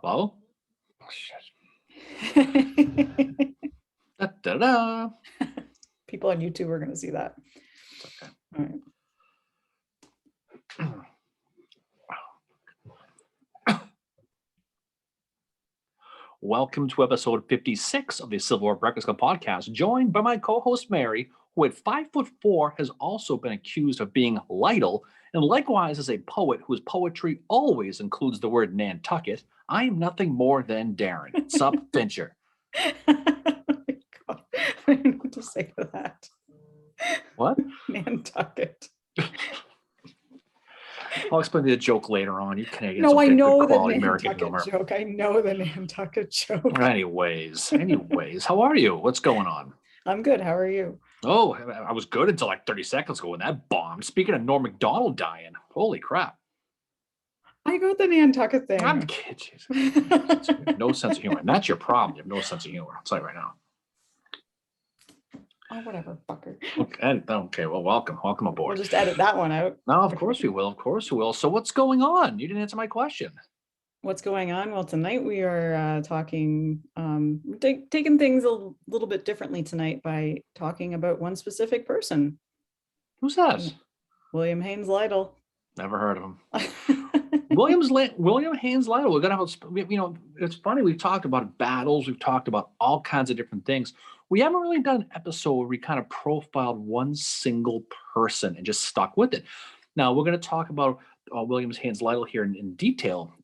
Hello? Oh, shit. Da-da-da. People on YouTube are going to see that. It's okay. All right. Welcome to episode 56 of the Civil War Breakfast Club podcast, joined by my co-host Mary, who at 5'4" has also been accused of being Lytle, and likewise is a poet whose poetry always includes the word Nantucket. I am nothing more than Darren. Sup, Fincher. Oh my God. I don't know what to say to that. What? Nantucket. I'll explain the joke later on. You Canadians No, don't I get know good the quality American Nantucket humor. joke. I know the Nantucket joke. Anyways, how are you? What's going on? I'm good. How are you? Oh, I was good until like 30 seconds ago when that bombed. Speaking of Norm Macdonald dying, holy crap. I got the Nantucket thing. I'm kidding. No sense of humor. And that's your problem. You have no sense of humor. I'll tell you right now. Oh, whatever, fucker. Okay, well, welcome aboard. We'll just edit that one out. No, of course we will. So what's going on? You didn't answer my question. What's going on? Well, tonight we are taking, taking things a little bit differently tonight by talking about one specific person. Who's that? William Haines Lytle. Never heard of him. William Haines Lytle. We're gonna have, it's funny. We've talked about battles. We've talked about all kinds of different things. We haven't really done an episode where we kind of profiled one single person and just stuck with it. Now we're going to talk about William Haines Lytle here in detail.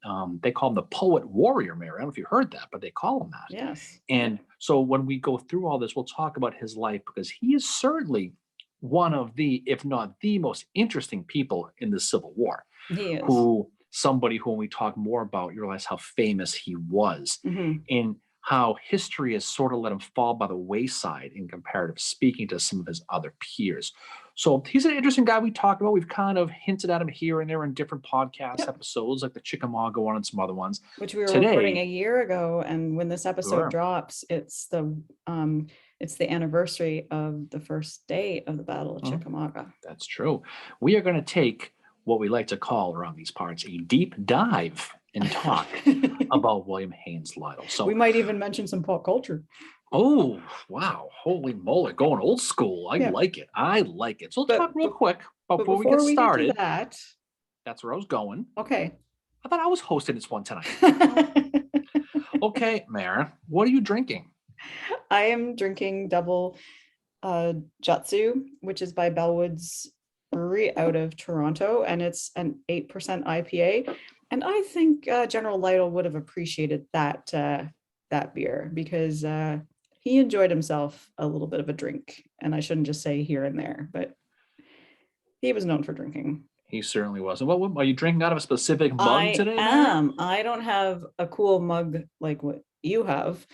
They call him the poet warrior, Mary. I don't know if you heard that, but they call him that. Yes. And so when we go through all this, we'll talk about his life because he is certainly one of the, if not the most interesting people in the Civil War. He is. Somebody who, when we talk more about, you realize how famous he was, mm-hmm. and how history has sort of let him fall by the wayside in comparative speaking to some of his other peers. So he's an interesting guy we talked about. We've kind of hinted at him here and there in different podcast episodes, like the Chickamauga one and some other ones. Which we were recording a year ago, and when this episode drops, it's the anniversary of the first day of the Battle of Chickamauga. That's true. We are going to take what we like to call around these parts a deep dive and talk about William Haines Lytle. So we might even mention some pop culture. Oh, wow. Holy moly. Going old school. I like it. So let's talk real quick before we get started. That's where I was going. Okay. I thought I was hosting this one tonight. Okay, Mara, what are you drinking? I am drinking double Jutsu, which is by Bellwoods Brewery out of Toronto, and it's an 8% IPA. And I think General Lytle would have appreciated that beer because he enjoyed himself a little bit of a drink. And I shouldn't just say here and there, but he was known for drinking. He certainly was. And what are you drinking out of a specific mug today? I don't have a cool mug like what you have,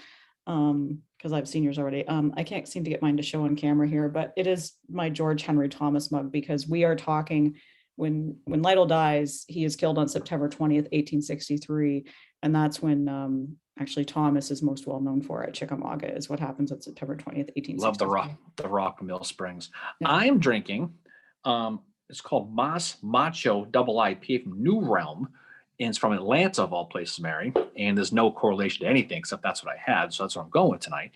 because I have seniors already. I can't seem to get mine to show on camera here, but it is my George Henry Thomas mug because we are talking when Lytle dies. He is killed on September 20th, 1863, and that's when actually Thomas is most well known for at Chickamauga, is what happens on September 20th, 1863. Love the rock from Mill Springs. Yeah. I am drinking. It's called Mas Macho Double IPA from New Realm, and it's from Atlanta of all places, Mary. And there's no correlation to anything except that's what I had, so that's what I'm going with tonight.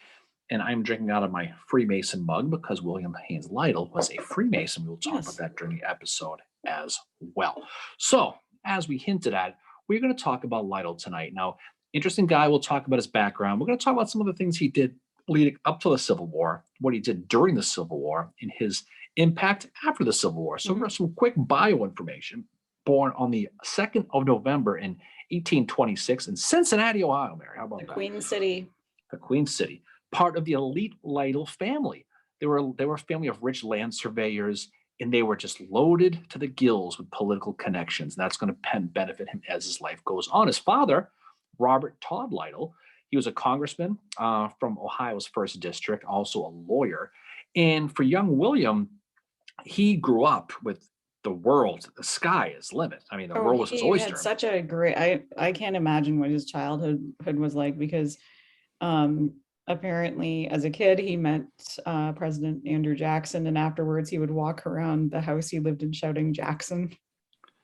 And I'm drinking out of my Freemason mug because William Haines Lytle was a Freemason. We will talk about that during the episode as well. So, as we hinted at, we're going to talk about Lytle tonight. Now, interesting guy. We'll talk about his background. We're going to talk about some of the things he did leading up to the Civil War, what he did during the Civil War, and his impact after the Civil War. So, we're going to have some quick bio information. Born on the 2nd of November in 1826 in Cincinnati, Ohio, Mary. How about that? Queen City. The Queen City. Part of the elite Lytle family. They were a family of rich land surveyors, and they were just loaded to the gills with political connections. And that's going to benefit him as his life goes on. His father, Robert Todd Lytle, he was a congressman from Ohio's 1st District, also a lawyer. And for young William, he grew up with the world, the sky is limit. I mean, the world was his oyster. Had such a great, I can't imagine what his childhood was like because apparently as a kid, he met President Andrew Jackson, and afterwards he would walk around the house he lived in shouting Jackson.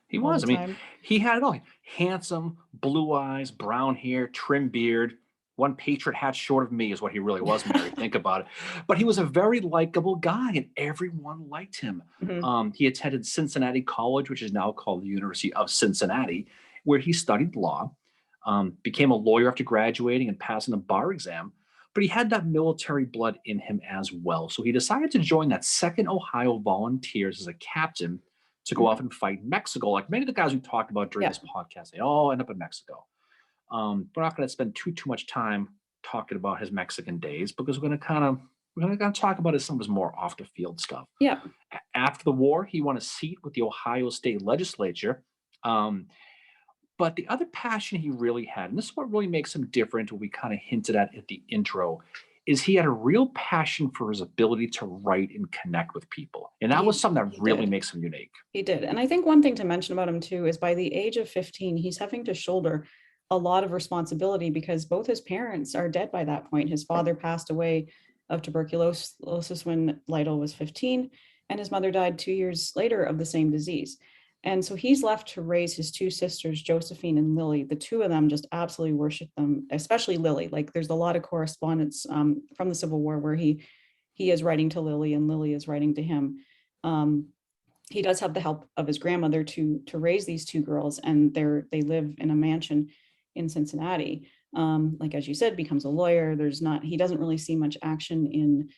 He all the was. I mean, time. he had it all. Handsome, blue eyes, brown hair, trim beard. One patriot hat short of me is what he really was, Mary. Think about it. But he was a very likable guy, and everyone liked him. Mhm. He attended Cincinnati College, which is now called the University of Cincinnati, where he studied law, became a lawyer after graduating and passing the bar exam. But he had that military blood in him as well. So he decided to join that 2nd Ohio Volunteers as a captain to go Mhm. off and fight Mexico. Like many of the guys we talked about during Yeah. this podcast, they all end up in Mexico. We're not going to spend too much time talking about his Mexican days because we're going to talk about some of his more off the field stuff. Yeah. After the war, he won a seat with the Ohio State Legislature. But the other passion he really had, and this is what really makes him different, what we kind of hinted at the intro, is he had a real passion for his ability to write and connect with people. And that was something that He really did. makes him unique. He did. And I think one thing to mention about him too is by the age of 15, he's having to shoulder a lot of responsibility because both his parents are dead by that point. His father passed away of tuberculosis when Lytle was 15, and his mother died 2 years later of the same disease. And so he's left to raise his two sisters, Josephine and Lily. The two of them just absolutely worship them, especially Lily. Like there's a lot of correspondence from the Civil War where he is writing to Lily and Lily is writing to him. He does have the help of his grandmother to raise these two girls, and they live in a mansion in Cincinnati. Like as you said, becomes a lawyer. He doesn't really see much action in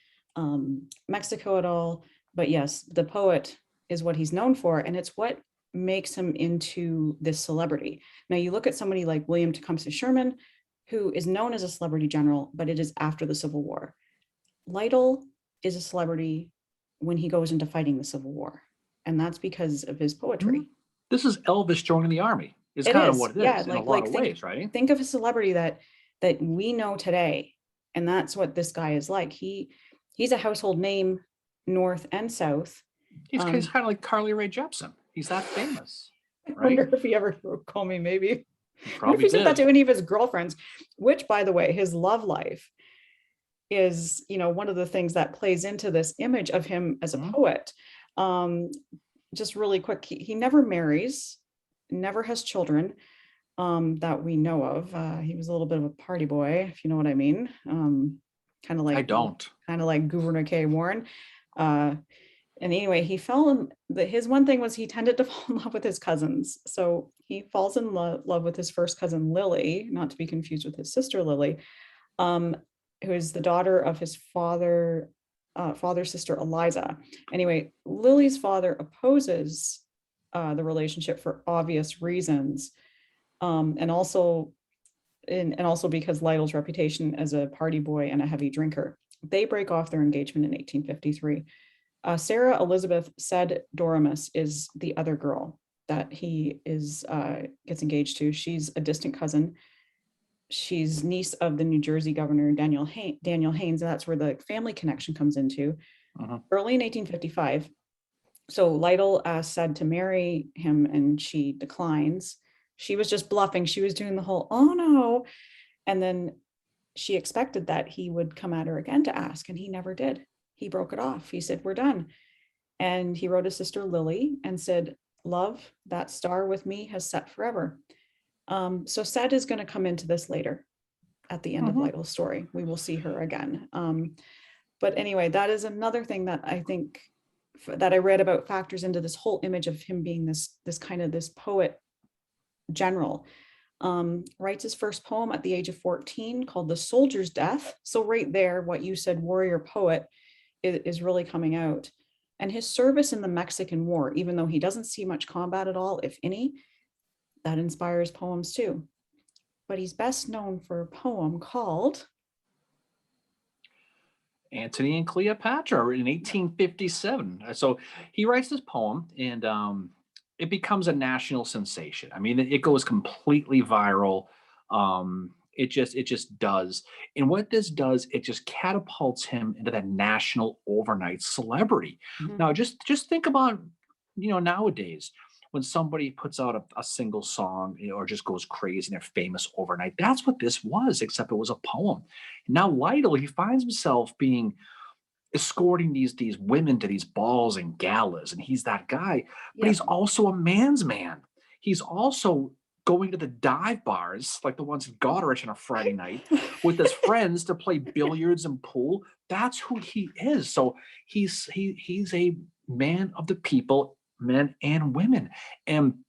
Mexico at all. But yes, the poet is what he's known for, and it's what makes him into this celebrity. Now you look at somebody like William Tecumseh Sherman, who is known as a celebrity general, but it is after the Civil War. Lytle is a celebrity when he goes into fighting the Civil War, and that's because of his poetry. This is Elvis joining the army. Is It kind of is, what it yeah. is in a lot of Think ways, right? think of a celebrity that we know today, and that's what this guy is like. He's a household name, north and south. He's kind of like Carly Rae Jepsen. He's that famous, I right? wonder if he ever called me, maybe. Probably what if he said that did. to any of his girlfriends? Which, by the way, his love life is, one of the things that plays into this image of him as a poet. Just really quick, he never marries, never has children that we know of. He was a little bit of a party boy, if you know what I mean. Kind of like I don't. Kind of like Governor K. Warren. And anyway, his one thing was he tended to fall in love with his cousins. So he falls in love with his first cousin, Lily, not to be confused with his sister, Lily, who is the daughter of his father's sister, Eliza. Anyway, Lily's father opposes the relationship for obvious reasons. And also because Lytle's reputation as a party boy and a heavy drinker. They break off their engagement in 1853. Sarah Elizabeth said Doremus is the other girl that he gets engaged to. She's a distant cousin. She's niece of the New Jersey governor, Daniel Haines, and that's where the family connection comes into. Early in 1855, so Lytle asks Said to marry him, and she declines. She was just bluffing. She was doing the whole, oh no. And then she expected that he would come at her again to ask, and he never did. He broke it off. He said, we're done. And he wrote his sister Lily and said, love, that star with me has set forever. So Said is going to come into this later at the end of Lytle's story. We will see her again. But anyway, that is another thing that I think that I read about factors into this whole image of him being this poet general. Writes his first poem at the age of 14 called The Soldier's Death. So right there, what you said, warrior poet, is really coming out. And his service in the Mexican War, even though he doesn't see much combat at all, if any, that inspires poems too. But he's best known for a poem called Antony and Cleopatra, written in 1857. So he writes this poem, and it becomes a national sensation. I mean, it goes completely viral. It just does. And what this does, it just catapults him into that national overnight celebrity. Now, just think about, nowadays when somebody puts out a single song, or just goes crazy and they're famous overnight. That's what this was, except it was a poem. Now Lytle, he finds himself being escorting these women to these balls and galas, and he's that guy. But he's Yep. also a man's man. He's also going to the dive bars, like the ones in Goderich on a Friday night, with his friends to play billiards and pool. That's who he is. So he's a man of the people, men and women. And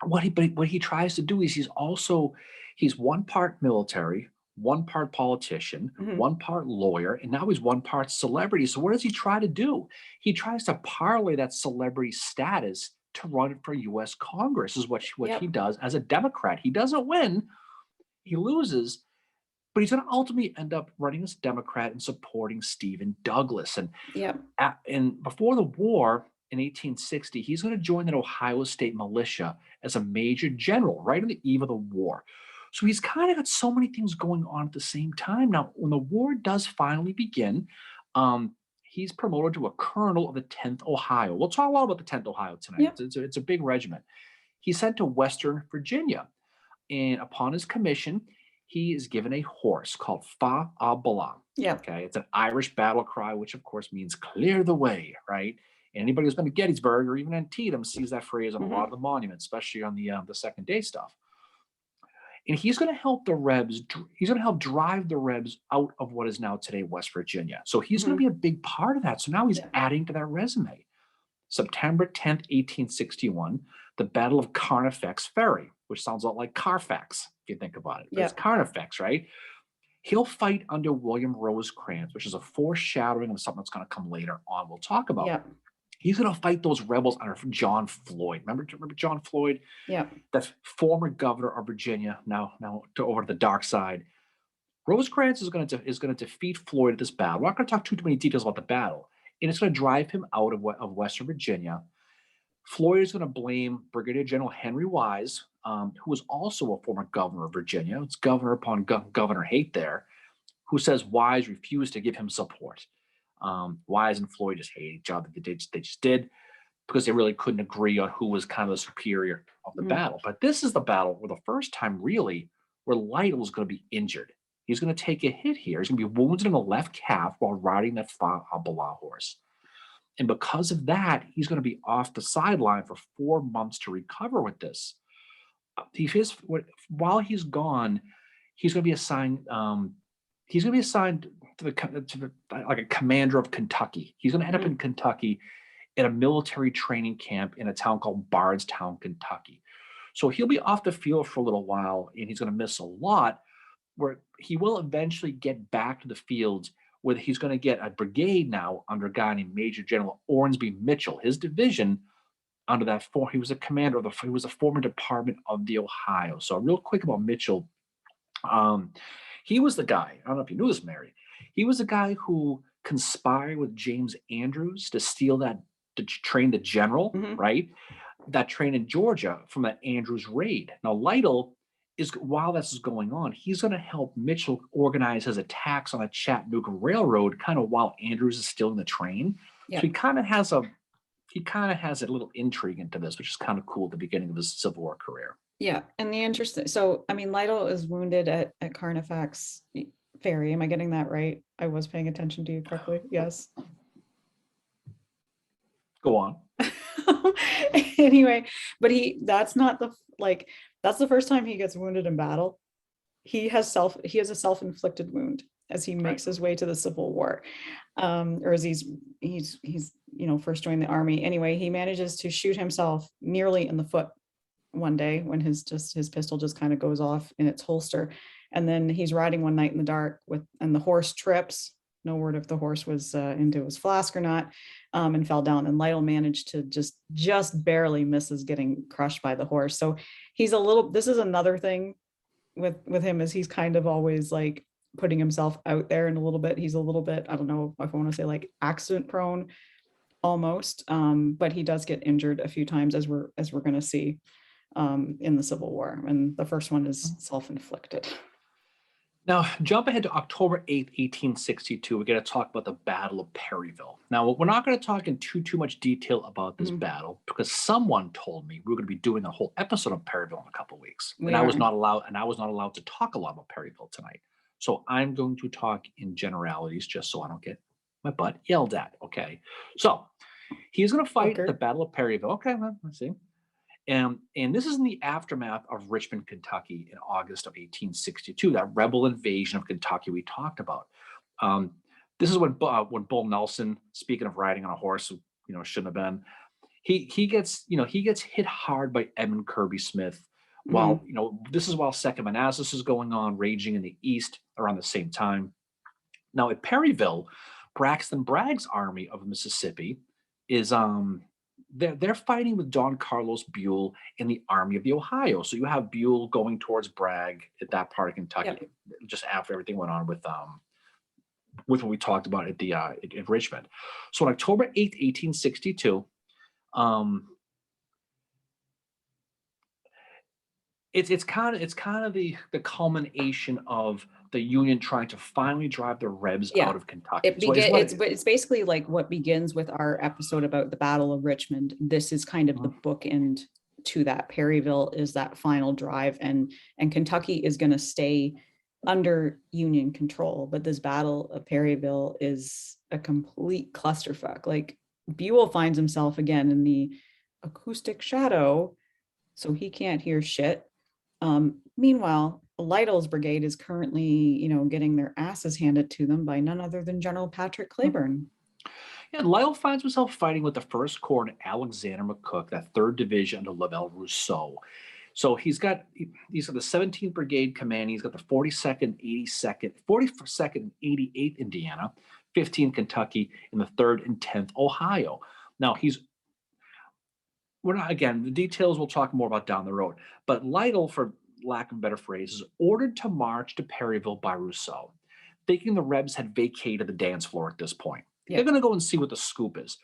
what he tries to do is he's one part military, one part politician, Mhm. one part lawyer, and now he's one part celebrity. So what does he try to do? He tries to parlay that celebrity status to run for U.S. Congress. Is what he Yep. does as a Democrat. He doesn't win, he loses, but he's going to ultimately end up running as a Democrat and supporting Stephen Douglas. Yep. And before the war in 1860, he's going to join the Ohio State Militia as a major general right on the eve of the war. So he's kind of got so many things going on at the same time. Now, when the war does finally begin, he's promoted to a colonel of the 10th Ohio. We'll talk a lot about the 10th Ohio tonight. Yep. It's a big regiment. He's sent to Western Virginia. And upon his commission, he is given a horse called Fa Bala. Yep. Okay, it's an Irish battle cry, which of course means clear the way, right? Anybody who's been to Gettysburg or even Antietam sees that phrase on a lot Mhm. of the monuments, especially on the second day stuff. And he's going to help the Rebs. He's going to help drive the Rebs out of what is now today West Virginia. So he's going to Mhm. be a big part of that. So now he's Yep. adding to that resume. September 10th, 1861, the Battle of Carnifex Ferry, which sounds a lot like Carfax if you think about it. But it's Yep. Carnifex, right? He'll fight under William Rosecrans, which is a foreshadowing of something that's going to come later on. We'll talk about. Yep. He's going to fight those rebels under John Floyd. Remember John Floyd, Yep. the former governor of Virginia, now over to the dark side. Rosecrans is going to defeat Floyd at this battle. We're not going to talk too many details about the battle, and it's going to drive him out of Western Virginia. Floyd is going to blame Brigadier General Henry Wise, who was also a former governor of Virginia. It's governor upon governor hate there, who says Wise refused to give him support. Wise and Floyd just hate each other. They just did because they really couldn't agree on who was kind of the superior of the Mhm. battle. But this is the battle where the first time really where Lytle is going to be injured. He's going to take a hit here. He's going to be wounded in the left calf while riding that Bala horse. And because of that, he's going to be off the sideline for 4 months to recover with this. While he's gone, he's going to be assigned. He's going to be assigned to like a commander of Kentucky. He's going to end up Mhm. in Kentucky at a military training camp in a town called Bardstown, Kentucky. So he'll be off the field for a little while, and he's going to miss a lot. Where he will eventually get back to the field, where he's going to get a brigade now under a guy named Major General Ormsby Mitchell. His division under that he was a commander of he was a former Department of the Ohio. So real quick about Mitchell, um, he was the guy. I don't know if you knew this, Mary. He was the guy who conspired with James Andrews to steal to train the general, Mhm. right? That train in Georgia from that Andrews raid. Now Lytle is while this is going on, he's going to help Mitchell organize his attacks on the Chattanooga Railroad, kind of while Andrews is still in the train. So Yep. he kind of has a little intrigue into this, which is kind of cool at the beginning of his Civil War career. Yeah. And the interesting, so I mean, Lytle is wounded at Carnifex Ferry. Am I getting that right? I was paying attention to you correctly. Yes. Go on. Anyway, but that's not that's the first time he gets wounded in battle. He has a self-inflicted wound as he Right. makes his way to the Civil War. Or as he's first joined the army. Anyway, he manages to shoot himself nearly in the foot one day when his pistol just kind of goes off in its holster. And then he's riding one night in the dark and the horse trips. No word if the horse was into his flask or not, and fell down. And Lytle managed to just barely misses getting crushed by the horse. So this is another thing with him, is he's kind of always like putting himself out there, and he's a little bit, I don't know if I want to say like accident prone almost, but he does get injured a few times, as we're going to see in the Civil War, and the first one is self-inflicted. Now, jump ahead to October 8th, 1862. We're going to talk about the Battle of Perryville. Now, we're not going to talk in too much detail about this battle because someone told me we were going to be doing a whole episode of Perryville in a couple of weeks, and I was not allowed to talk a lot about Perryville tonight. So I'm going to talk in generalities just so I don't get my butt yelled at. Okay. So he's going to fight at the Booker. Battle of Perryville. Okay, well, let's see. And this is in the aftermath of Richmond, Kentucky in August of 1862, that rebel invasion of Kentucky we talked about. Um, this is when Bull Nelson, speaking of riding on a horse, shouldn't have been, he gets hit hard by Edmund Kirby Smith. While this is while Second Manassas is going on, raging in the east around the same time. Now at Perryville, Braxton Bragg's army of Mississippi is they're fighting with Don Carlos Buell in the Army of the Ohio. So you have Buell going towards Bragg at that part of Kentucky, just after everything went on with what we talked about at the in Richmond. So on October 8th, 1862, it's kind of the culmination of the Union trying to finally drive the Rebs out of Kentucky. It's basically like what begins with our episode about the Battle of Richmond. This is kind of the bookend to that. Perryville is that final drive, and Kentucky is going to stay under Union control. But this Battle of Perryville is a complete clusterfuck. Like, Buell finds himself again in the acoustic shadow, so he can't hear shit. Meanwhile, Lytle's brigade is currently, getting their asses handed to them by none other than General Patrick Cleburne. Yeah, Lytle finds himself fighting with the First Corps and Alexander McCook, that 3rd Division under Lavelle Rousseau. So he's got the 17th Brigade command. He's got the 42nd, 82nd, 42nd, and 88th Indiana, 15th Kentucky, and the 3rd and 10th Ohio. Now we're not, again, the details we'll talk more about down the road. But Lytle, for lack of a better phrase, is ordered to march to Perryville by Rousseau, thinking the Rebs had vacated the dance floor at this point. They're going to go and see what the scoop is.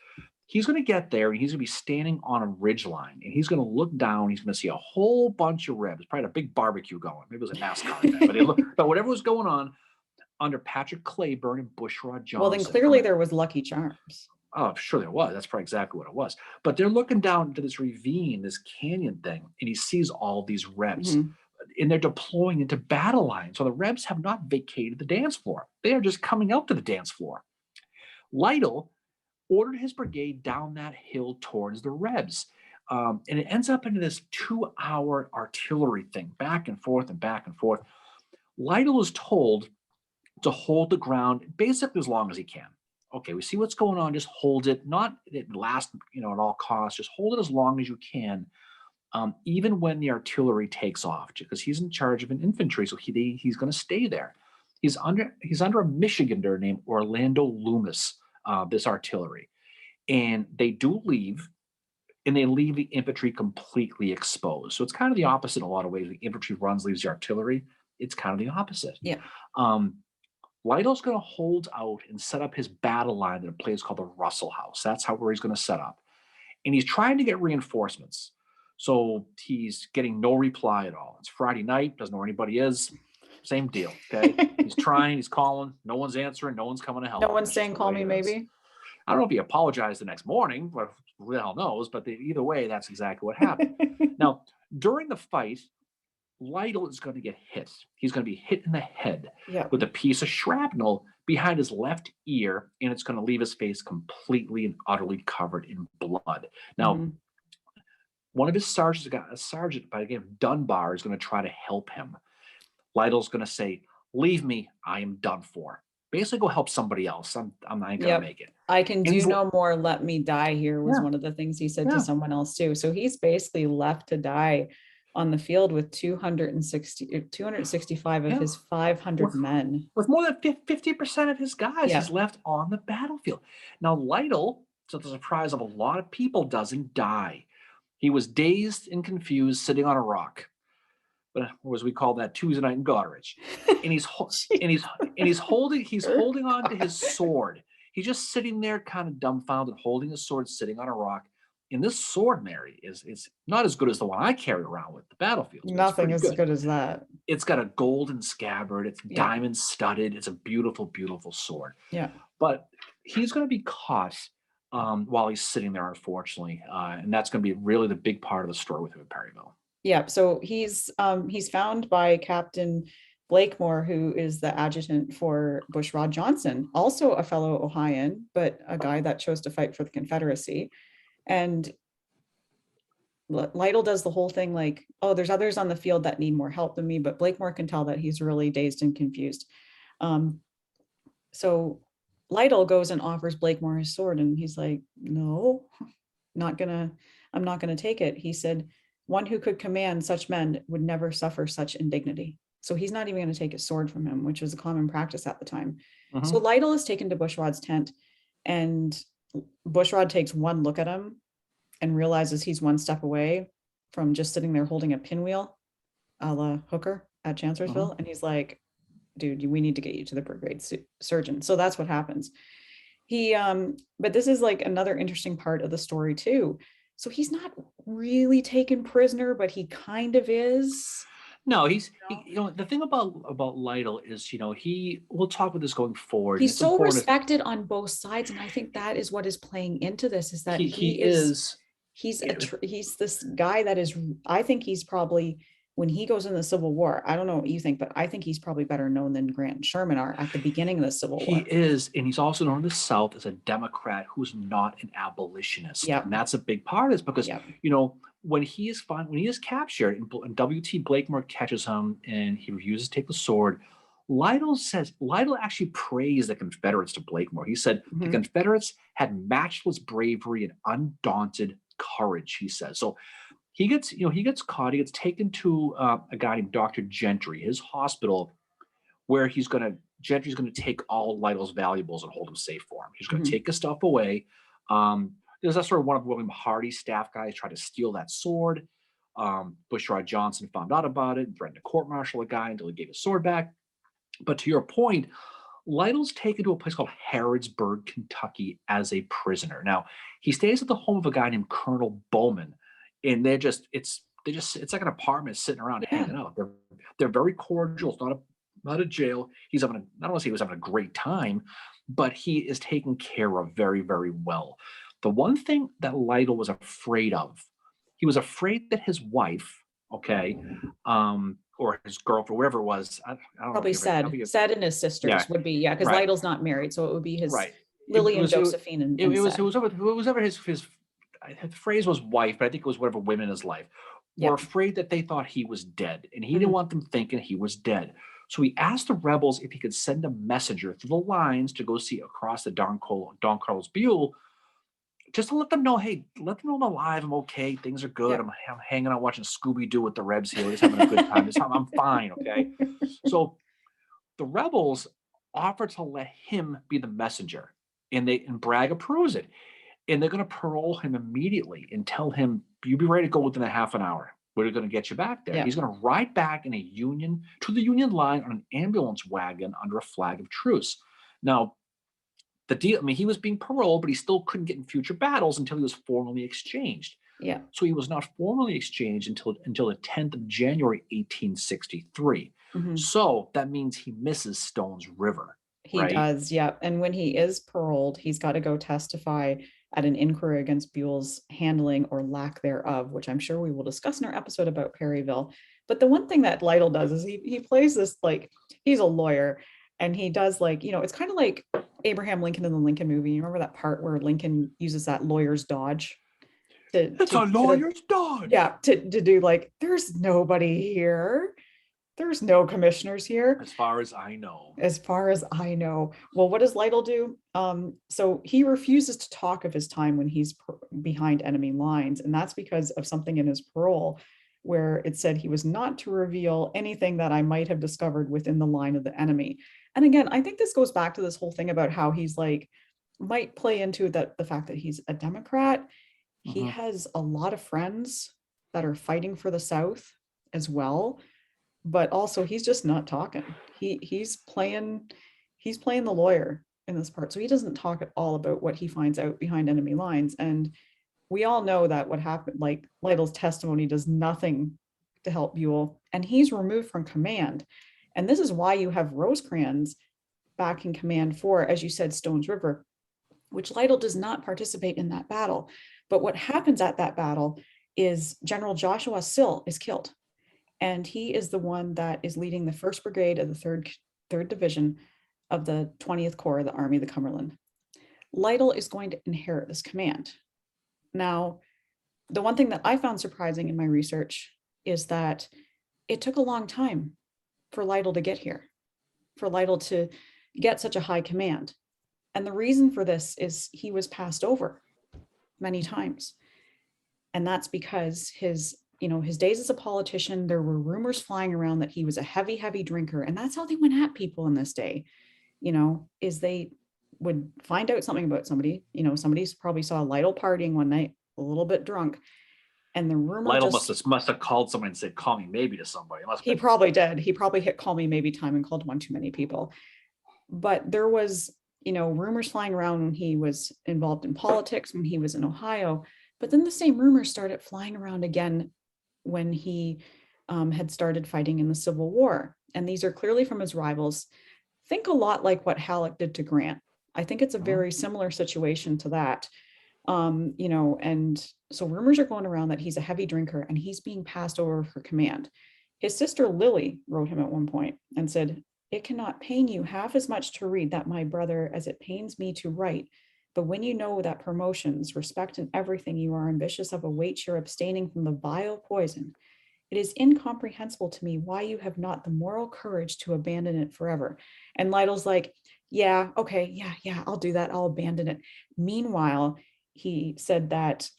He's going to get there, and he's going to be standing on a ridge line, and he's going to look down. He's going to see a whole bunch of Rebs, probably a big barbecue going. Maybe it was a NASCAR event, but whatever was going on under Patrick Cleburne and Bushrod Johnson. Well, then clearly there was Lucky Charms. Oh, sure there was. That's probably exactly what it was. But they're looking down into this ravine, this canyon thing, and he sees all these Rebs. And they're deploying into battle lines. So the Rebs have not vacated the dance floor. They are just coming out to the dance floor. Lytle ordered his brigade down that hill towards the Rebs. And it ends up into this 2-hour artillery thing, back and forth and back and forth. Lytle is told to hold the ground basically as long as he can. Okay, we see what's going on, just hold it, not at last, at all costs, just hold it as long as you can, even when the artillery takes off, because he's in charge of an infantry, so he's going to stay there. He's under a Michigander named Orlando Loomis, this artillery, and they do leave, and they leave the infantry completely exposed. So it's kind of the opposite in a lot of ways. The infantry leaves the artillery. It's kind of the opposite. Yeah. Lytle's going to hold out and set up his battle line at a place called the Russell House. That's where he's going to set up. And he's trying to get reinforcements. So he's getting no reply at all. It's Friday night, doesn't know where anybody is. Same deal, okay? He's trying, he's calling, no one's answering, no one's coming to help. No one's saying, call me maybe? I don't know if he apologized the next morning, but who the hell knows? But either way, that's exactly what happened. Now, during the fight, Lytle is going to get hit. He's going to be hit in the head with a piece of shrapnel behind his left ear, and it's going to leave his face completely and utterly covered in blood. Now, one of his sergeants, a sergeant by the name of Dunbar, is going to try to help him. Lytle's going to say, "Leave me, I am done for. Basically, go help somebody else. I'm not going to make it. I can do no more. Let me die here," was one of the things he said to someone else too. So he's basically left to die on the field with 265 of his 500 men. With more than 50% of his guys, he's left on the battlefield. Now, Lytle, to the surprise of a lot of people, doesn't die. He was dazed and confused, sitting on a rock. But as we call that, Tuesday night in Goderich. And he's holding on to his sword. He's just sitting there kind of dumbfounded, holding his sword, sitting on a rock. And this sword, Mary, is not as good as the one I carry around with the battlefield. Nothing as good as that. It's got a golden scabbard. It's diamond studded. It's a beautiful, beautiful sword. Yeah. But he's going to be caught while he's sitting there, unfortunately. And that's going to be really the big part of the story with him at Perryville. Yeah. So he's found by Captain Blakemore, who is the adjutant for Bushrod Johnson, also a fellow Ohioan, but a guy that chose to fight for the Confederacy. And Lytle does the whole thing like, oh, there's others on the field that need more help than me, but Blakemore can tell that he's really dazed and confused. So Lytle goes and offers Blakemore his sword, and he's like, no, I'm not gonna take it. He said, one who could command such men would never suffer such indignity. So he's not even going to take his sword from him, which was a common practice at the time. So Lytle is taken to Bushrod's tent, and Bushrod takes one look at him and realizes he's one step away from just sitting there holding a pinwheel a la Hooker at Chancellorsville. And he's like, dude, we need to get you to the brigade surgeon. So that's what happens. But this is like another interesting part of the story too. So he's not really taken prisoner, but he kind of is. No, the thing about Lytle is, we'll talk about this going forward. He's so respected on both sides. And I think that is what is playing into this, is that he's this guy that is, I think he's probably, when he goes in the Civil War, I don't know what you think, but I think he's probably better known than Grant and Sherman are at the beginning of the Civil War. He is, and he's also known in the South as a Democrat who's not an abolitionist. Yep. And that's a big part of this because, when he is captured and W.T. Blakemore catches him and he refuses to take the sword, Lytle actually praised the Confederates to Blakemore. He said the Confederates had matchless bravery and undaunted courage, he says. So he gets caught. He gets taken to a guy named Dr. Gentry, his hospital, where Gentry's going to take all Lytle's valuables and hold them safe for him. He's going to take his stuff away. There's that sort of one of William Hardy's staff guys tried to steal that sword. Bushrod Johnson found out about it and threatened to court-martial a guy until he gave his sword back. But to your point, Lytle's taken to a place called Harrodsburg, Kentucky as a prisoner. Now, he stays at the home of a guy named Colonel Bowman, and it's like an apartment sitting around hanging out. They're very cordial. It's not a jail. I don't want to say he was having a great time, but he is taken care of very, very well. The one thing that Lytle was afraid of, he was afraid that his wife, or his girlfriend, whatever it was, I don't probably know. Said and his sisters would be, because Lytle's not married, so it would be his Lily and Josephine. And it was whatever his the phrase was wife, but I think it was whatever women in his life were afraid that they thought he was dead, and he didn't want them thinking he was dead. So he asked the rebels if he could send a messenger through the lines to go see across the Don Carlos Buell, just to let them know, hey, let them know I'm alive, I'm okay, things are good. I'm hanging out watching Scooby-Doo with the Rebs here, just having a good time. I'm fine, okay? So the rebels offered to let him be the messenger, and Bragg approves it. And they're going to parole him immediately and tell him, you'll be ready to go within a half an hour. We're going to get you back there. He's going to ride back to the Union line on an ambulance wagon under a flag of truce. Now, the deal, he was being paroled, but he still couldn't get in future battles until he was formally exchanged. Yeah. So he was not formally exchanged until the 10th of January, 1863. So that means he misses Stone's River. He does, yeah. And when he is paroled, he's got to go testify at an inquiry against Buell's handling or lack thereof, which I'm sure we will discuss in our episode about Perryville. But the one thing that Lytle does is he plays this, like, he's a lawyer, and he does, like, it's kind of like Abraham Lincoln in the Lincoln movie. You remember that part where Lincoln uses that lawyer's dodge? It's a lawyer's dodge. Yeah, to do like, there's nobody here. There's no commissioners here. As far as I know. Well, what does Lytle do? So he refuses to talk of his time when he's behind enemy lines. And that's because of something in his parole where it said he was not to reveal anything that I might have discovered within the line of the enemy. And again, I think this goes back to this whole thing about how he's like, might play into the fact that he's a Democrat. He has a lot of friends that are fighting for the South as well. But also he's just not talking. He's playing the lawyer in this part. So he doesn't talk at all about what he finds out behind enemy lines. And we all know that what happened, like Lytle's testimony does nothing to help Buell, and he's removed from command. And this is why you have Rosecrans back in command for, as you said, Stone's River, which Lytle does not participate in that battle. But what happens at that battle is General Joshua Sill is killed. And he is the one that is leading the 1st Brigade of the 3rd Division of the 20th Corps of the Army of the Cumberland. Lytle is going to inherit this command. Now, the one thing that I found surprising in my research is that it took a long time for Lytle to get here, for Lytle to get such a high command. And the reason for this is he was passed over many times. And that's because his days as a politician, there were rumors flying around that he was a heavy, heavy drinker. And that's how they went at people in this day, is they would find out something about somebody, somebody probably saw Lytle partying one night, a little bit drunk. And the rumor Lytle must have called someone and said, call me maybe to somebody. He probably did. He probably hit call me maybe time and called one too many people. But there was, rumors flying around when he was involved in politics, when he was in Ohio. But then the same rumors started flying around again when he had started fighting in the Civil War. And these are clearly from his rivals. Think a lot like what Halleck did to Grant. I think it's a very similar situation to that. And so rumors are going around that he's a heavy drinker and he's being passed over for command. His sister Lily wrote him at one point and said, "It cannot pain you half as much to read that, my brother, as it pains me to write. But when you know that promotions, respect, and everything you are ambitious of awaits your abstaining from the vile poison, it is incomprehensible to me why you have not the moral courage to abandon it forever." And Lytle's like, yeah, okay, yeah, I'll do that. I'll abandon it. Meanwhile, he said that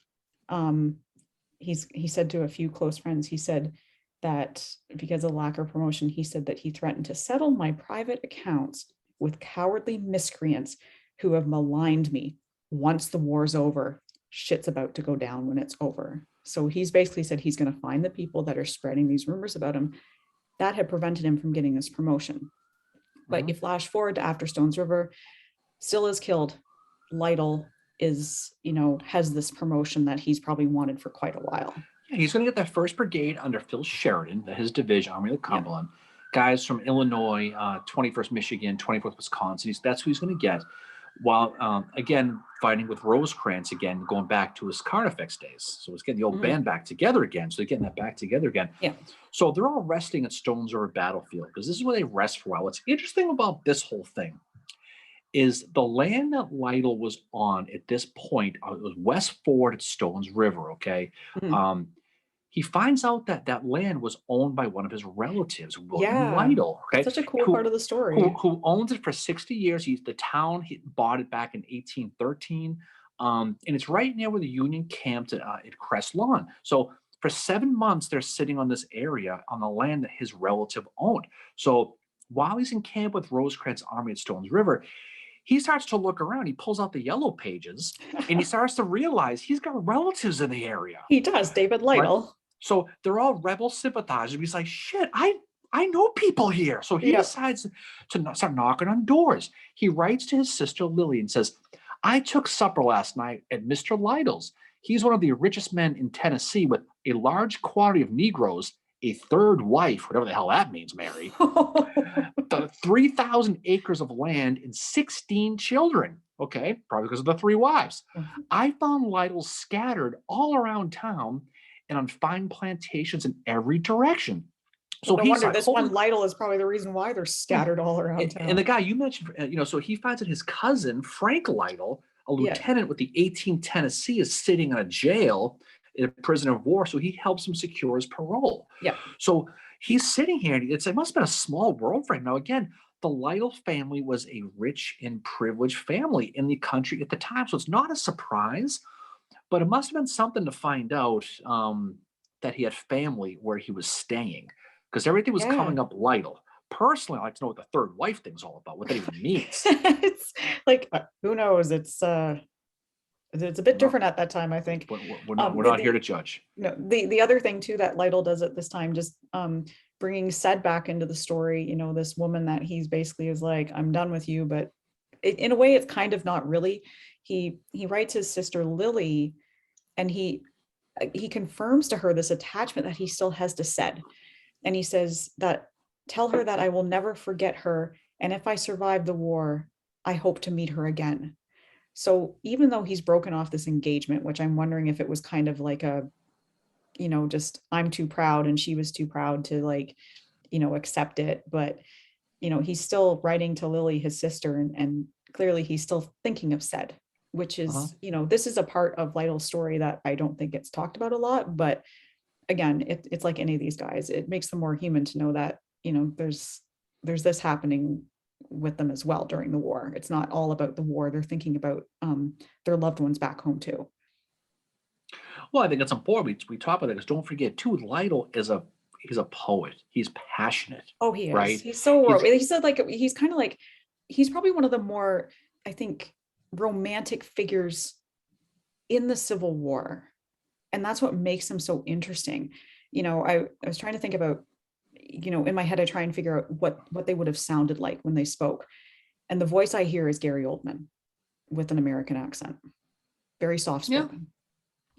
he said to a few close friends, he said that because of lack of promotion, he said that he threatened to settle my private accounts with cowardly miscreants who have maligned me. Once the war's over, shit's about to go down when it's over. So he's basically said he's going to find the people that are spreading these rumors about him that had prevented him from getting this promotion. But you flash forward to after Stones River, Sylla is killed. Lytle is, has this promotion that he's probably wanted for quite a while. Yeah, he's going to get that 1st Brigade under Phil Sheridan, his division, Army of the Cumberland. Guys from Illinois, 21st Michigan, 24th Wisconsin. That's who he's going to get. While, again, fighting with Rosecrans again, going back to his Carnifex days. So he's getting the old band back together again. So they're getting that back together again. Yeah. So they're all resting at Stones River Battlefield because this is where they rest for a while. What's interesting about this whole thing is the land that Lytle was on at this point, it was West Ford at Stones River, okay? He finds out that that land was owned by one of his relatives, William Lytle. Okay? Such a cool part of the story. Who owns it for 60 years. The town bought it back in 1813. And it's right near where the Union camped at Crest Lawn. So for 7 months, they're sitting on this area on the land that his relative owned. So while he's in camp with Rosecrans' army at Stones River, he starts to look around. He pulls out the yellow pages and he starts to realize he's got relatives in the area. He does, David Lytle. Right? So they're all rebel sympathizers. He's like, shit, I know people here. So he decides to start knocking on doors. He writes to his sister Lily and says, "I took supper last night at Mr. Lytle's. He's one of the richest men in Tennessee with a large quantity of Negroes, a 3rd wife," whatever the hell that means, Mary, 3,000 acres of land and 16 children. Okay, probably because of the 3 wives. I found Lytles scattered all around town and on fine plantations in every direction. So no wonder this one Lytle is probably the reason why they're scattered all around town. And the guy you mentioned, so he finds that his cousin, Frank Lytle, a lieutenant with the 18th Tennessee, is sitting in a jail, in a prisoner of war. So he helps him secure his parole. Yeah. So he's sitting here, and it must have been a small world for him. Now, again, the Lytle family was a rich and privileged family in the country at the time. So it's not a surprise. But it must have been something to find out that he had family where he was staying, because everything was coming up Lytle. Personally, I like to know what the 3rd wife thing's all about, what that even means. It's like, who knows? It's a bit different at that time, I think. We're not here to judge. No, the other thing too that Lytle does at this time, just bringing Sed back into the story. This woman that he's basically is like, I'm done with you, but in a way, it's kind of not really. He writes his sister Lily, and he confirms to her this attachment that he still has to Sed. And he says that, tell her that I will never forget her. And if I survive the war, I hope to meet her again. So even though he's broken off this engagement, which I'm wondering if it was kind of like just I'm too proud and she was too proud to like, accept it. But, he's still writing to Lily, his sister, and clearly he's still thinking of said, which Uh-huh. is, this is a part of Lytle's story that I don't think gets talked about a lot. But again, it's like any of these guys, it makes them more human to know that, there's this happening with them as well during the war. It's not all about the war. They're thinking about their loved ones back home too. Well, I think it's important we talk about that because don't forget too, Lytle is he's a poet. He's passionate, Oh, he is. right? He's so He's he said like he's kind of like he's probably one of the more, I think, romantic figures in the Civil War. And that's what makes him so interesting. I was trying to think about, in my head, I try and figure out what they would have sounded like when they spoke. And the voice I hear is Gary Oldman with an American accent, very soft yeah, spoken.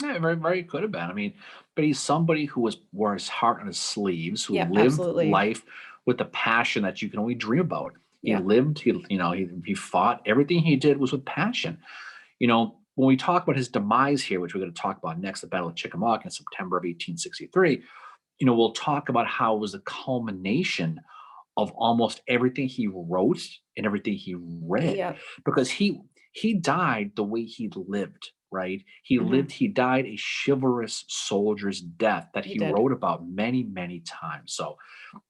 yeah, very, very could have been. I mean, but he's somebody who wore his heart on his sleeves, who Yeah, lived absolutely. life with the passion that you can only dream about. He Yeah. lived, he fought. Everything he did was with passion. When we talk about his demise here, which we're going to talk about next, the Battle of Chickamauga in September of 1863, we'll talk about how it was the culmination of almost everything he wrote and everything he read, Yeah. because he died the way he lived, right? Mhm. He died a chivalrous soldier's death that He he did. wrote about many, many times. So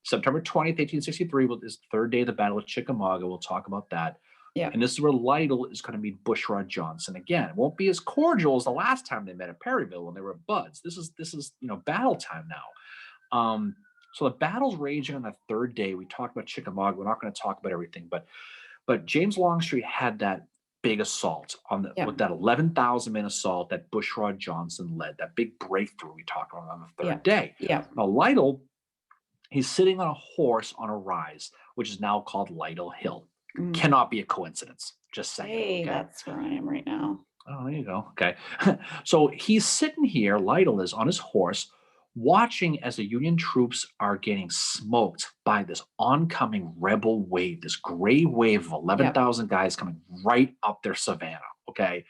September 20th, 1863 is the third day of the Battle of Chickamauga. We'll talk about that. Yeah. And this is where Lytle is going to meet Bushrod Johnson again. It won't be as cordial as the last time they met at Perryville when they were buds. This is battle time now. So the battle's raging on the third day. We talked about Chickamauga. We're not going to talk about everything, but James Longstreet had that big assault Yeah. with that 11,000 man assault that Bushrod Johnson led. That big breakthrough we talked about on the Yeah. third day. Yeah. Now Lytle, he's sitting on a horse on a rise, which is now called Lytle Hill. Mm. Cannot be a coincidence. Just saying. Hey, Okay. that's where I am right now. Oh, there you go. Okay. So he's sitting here, Lytle is on his horse, watching as the Union troops are getting smoked by this oncoming rebel wave, this gray wave of Yeah. 11,000 guys coming right up their savannah. Okay.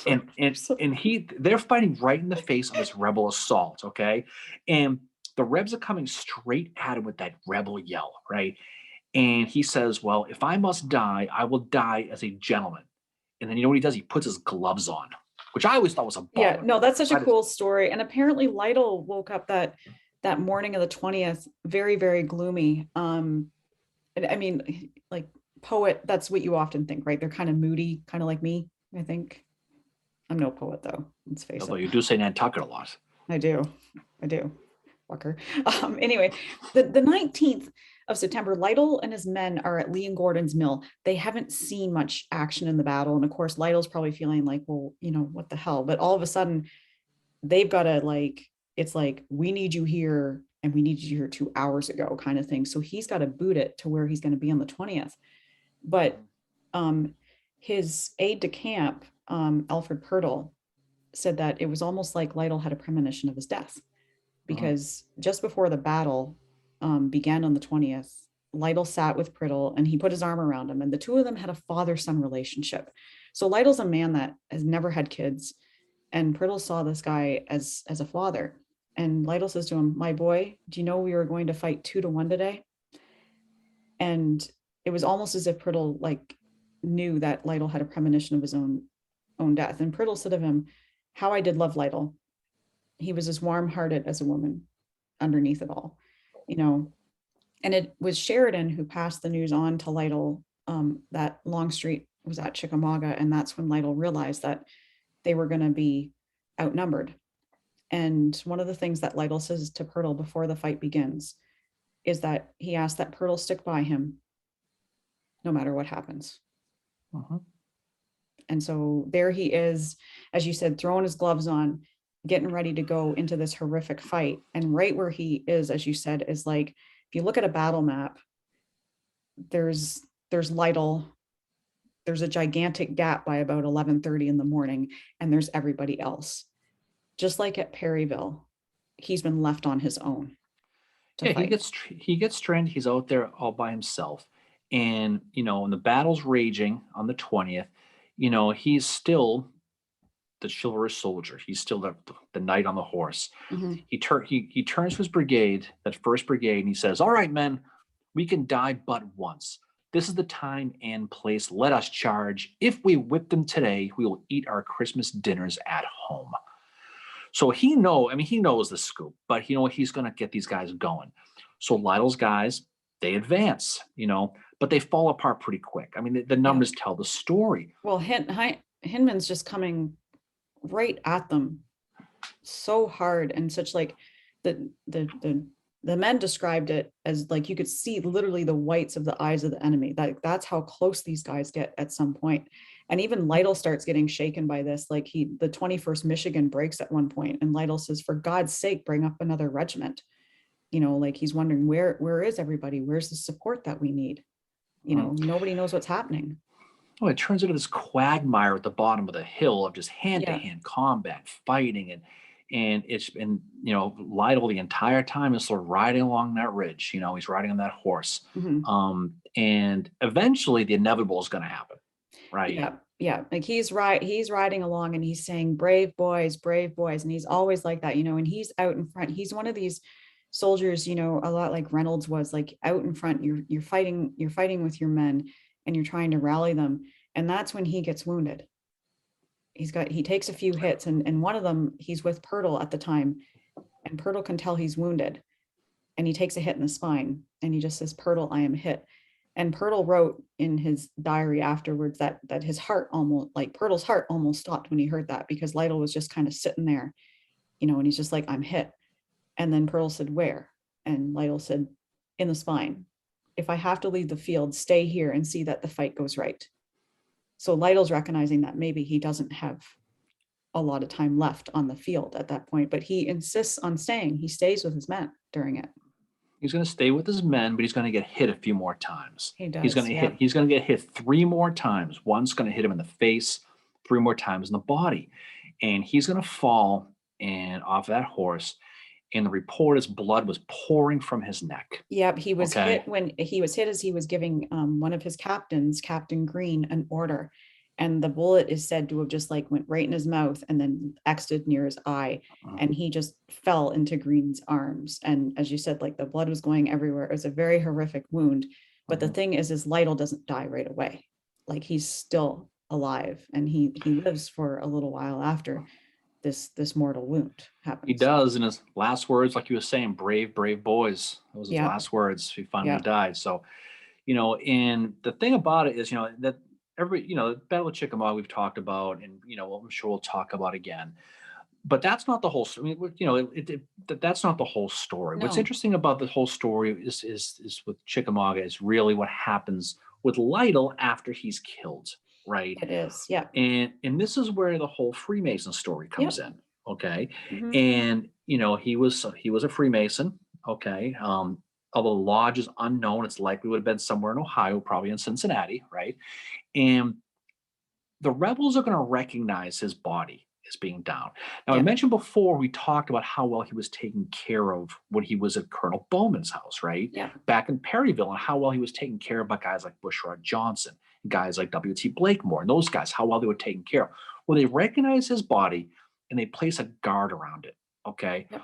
And and So- and they're fighting right in the face of this rebel assault. Okay. And the Rebs are coming straight at him with that rebel yell, right? And he says, well, if I must die, I will die as a gentleman. And then you know what he does? He puts his gloves on, which I always thought was a Yeah, baller no, move. that's such a cool story. And apparently Lytle woke up that morning of the 20th very, very gloomy. And I mean, like poet, that's what you often think, right? They're kind of moody, kind of like me, I think. I'm no poet though, let's face Although it. you do say Nantucket a lot. I do. I do. Fucker. Anyway, the 19th of September, Lytle and his men are at Lee and Gordon's mill. They haven't seen much action in the battle. And of course, Lytle's probably feeling like, well, what the hell? But all of a sudden, they've got to it's like, we need you here and we need you here 2 hours ago kind of thing. So he's got to boot it to where he's going to be on the 20th. But his aide de camp, Alfred Purtle, said that it was almost like Lytle had a premonition of his death, because just before the battle began on the 20th, Lytle sat with Prittle and he put his arm around him, and the two of them had a father-son relationship. So Lytle's a man that has never had kids, and Prittle saw this guy as a father. And Lytle says to him, "My boy, do you know we were going to fight 2-1 today?" And it was almost as if Prittle knew that Lytle had a premonition of his own death. And Prittle said of him, "How I did love Lytle. He was as warm-hearted as a woman underneath it all." And it was Sheridan who passed the news on to Lytle, that Longstreet was at Chickamauga, and that's when Lytle realized that they were going to be outnumbered. And one of the things that Lytle says to Purtle before the fight begins is that he asked that Purtle stick by him no matter what happens. And so there he is, as you said, throwing his gloves on, getting ready to go into this horrific fight. And right where he is, as you said, is like, if you look at a battle map, there's Lytle, there's a gigantic gap by about 11:30 in the morning, and there's everybody else. Just like at Perryville, he's been left on his own to Yeah, fight. he gets stranded. He's out there all by himself, and when the battle's raging on the 20th, he's still the chivalrous soldier. He's still the knight on the horse. Mhm. He turns to his brigade, that first brigade, and he says, "All right, men, we can die but once. This is the time and place. Let us charge. If we whip them today, we will eat our Christmas dinners at home." So he knows the scoop, but he's going to get these guys going. So Lytle's guys, they advance, but they fall apart pretty quick. I mean, the Yeah. numbers tell the story. Well, Hinman's just coming right at them so hard, and such like the men described it as like you could see literally the whites of the eyes of the enemy. That's how close these guys get at some point. And even Lytle starts getting shaken by this. Like the 21st Michigan breaks at one point, and Lytle says, "For God's sake, bring up another regiment." Like he's wondering where is everybody? Where's the support that we need? Nobody knows what's happening. Oh, it turns into this quagmire at the bottom of the hill of just hand-to-hand combat, fighting, and it's been, Lytle the entire time is sort of riding along that ridge. He's riding on that horse, Mhm. and eventually the inevitable is going to happen, right? Yeah. Like he's riding along and he's saying, brave boys, and he's always like that, and he's out in front. He's one of these soldiers, a lot like Reynolds was, like out in front. You're fighting with your men, and you're trying to rally them. And that's when he gets wounded. He takes a few hits, and one of them, he's with Purtle at the time, and Purtle can tell he's wounded, and he takes a hit in the spine, and he just says, "Purtle, I am hit." And Purtle wrote in his diary afterwards that his heart almost, like Purtle's heart almost stopped when he heard that, because Lytle was just kind of sitting there, and he's just like, "I'm hit." And then Purtle said, "Where?" And Lytle said, "In the spine. If I have to leave the field, stay here and see that the fight goes right." So Lytle's recognizing that maybe he doesn't have a lot of time left on the field at that point, but he insists on staying. He stays with his men during it. He's going to stay with his men, but he's going to get hit a few more times. He does. Yeah. He's going to get hit 3 more times. One's going to hit him in the face, 3 more times in the body, and he's going to fall and off that horse. And the report is blood was pouring from his neck. Yep. He was Okay. hit when he was hit as he was giving one of his captains, Captain Green, an order. And the bullet is said to have just like went right in his mouth and then exited near his eye. And he just fell into Green's arms. And as you said, like the blood was going everywhere. It was a very horrific wound. But the thing is Lytle doesn't die right away. Like he's still alive, and he lives for a little while after this mortal wound happens. He does, in his last words, like you were saying, brave boys. That was his last words. He finally died. So, and the thing about it is, that the Battle of Chickamauga we've talked about, and I'm sure we'll talk about again. But that's not the whole. I mean, that's not the whole story. No. What's interesting about the whole story is with Chickamauga is really what happens with Lytle after he's killed, right? It is, yeah. And this is where the whole Freemason story comes in, okay? Mhm. And he was a Freemason, okay? Although the lodge is unknown, it's likely would have been somewhere in Ohio, probably in Cincinnati, right? And the rebels are going to recognize his body as being down. Now, I mentioned before, we talked about how well he was taken care of when he was at Colonel Bowman's house, right? Yeah. Back in Perryville, and how well he was taken care of by guys like Bushrod Johnson, guys like W.T. Blakemore, and those guys, how well they were taken care of. Well, they recognize his body and they place a guard around it, okay? Yep.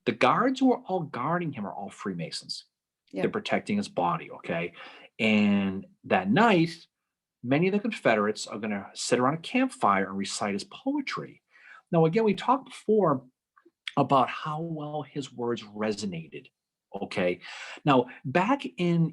The guards who are all guarding him are all Freemasons. Yep. They're protecting his body, okay? And that night, many of the Confederates are going to sit around a campfire and recite his poetry. Now, again, we talked before about how well his words resonated. Okay. Now, back in,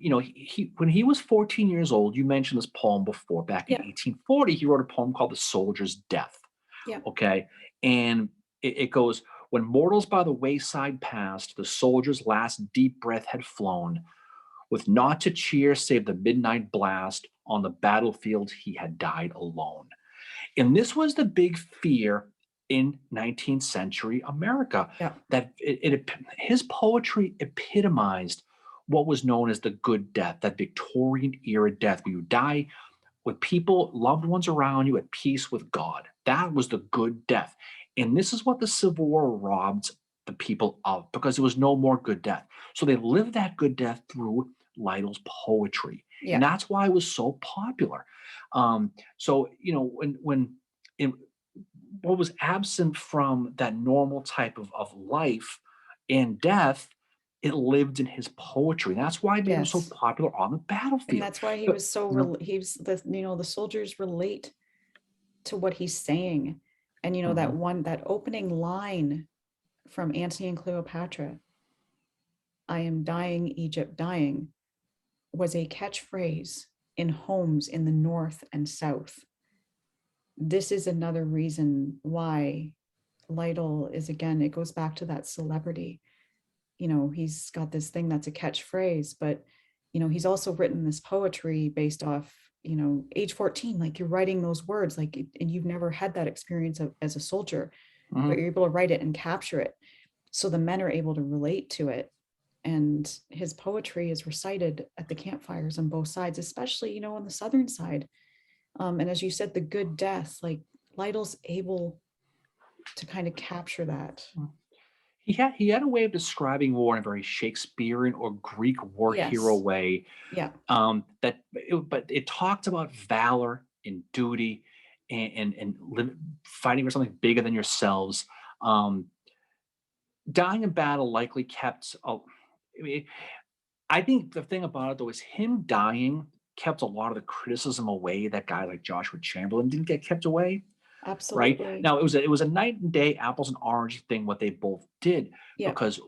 when he was 14 years old, you mentioned this poem before. Back in 1840, he wrote a poem called The Soldier's Death. Yeah. Okay. And it goes, when mortals by the wayside passed, the soldier's last deep breath had flown. With naught to cheer save the midnight blast, on the battlefield he had died alone. And this was the big fear in 19th century America, that his poetry epitomized what was known as the good death, that Victorian era death, where you die with people, loved ones around you, at peace with God. That was the good death. And this is what the Civil War robbed the people of, because there was no more good death. So they lived that good death through Lytle's poetry. Yeah. And that's why it was so popular. So, what was absent from that normal type of life and death, it lived in his poetry. That's why he was so Yes. popular on the And battlefield. that's why he But, was so, you know, he's the, the soldiers relate to what he's saying. And, that mhm. one, that opening line from Antony and Cleopatra, I am dying, Egypt dying, was a catchphrase in homes in the North and South. This is another reason why Lytle is, again, it goes back to that celebrity. He's got this thing that's a catchphrase, but, he's also written this poetry based off, age 14, like you're writing those words, like, and you've never had that experience as a soldier, but Mhm. you're able to write it and capture it. So the men are able to relate to it. And his poetry is recited at the campfires on both sides, especially, on the Southern side. And as you said, the good death, like Lytle's able to kind of capture that. He had a way of describing war in a very Shakespearean or Greek war hero Yes. way. Yeah, But it talked about valor and duty and fighting for something bigger than yourselves. Um, Dying in battle likely kept. I mean, I think the thing about it though is him dying kept a lot of the criticism away that guy like Joshua Chamberlain didn't get kept away. Right? absolutely. Now it was a night and day apples and oranges thing what they both did Yeah. because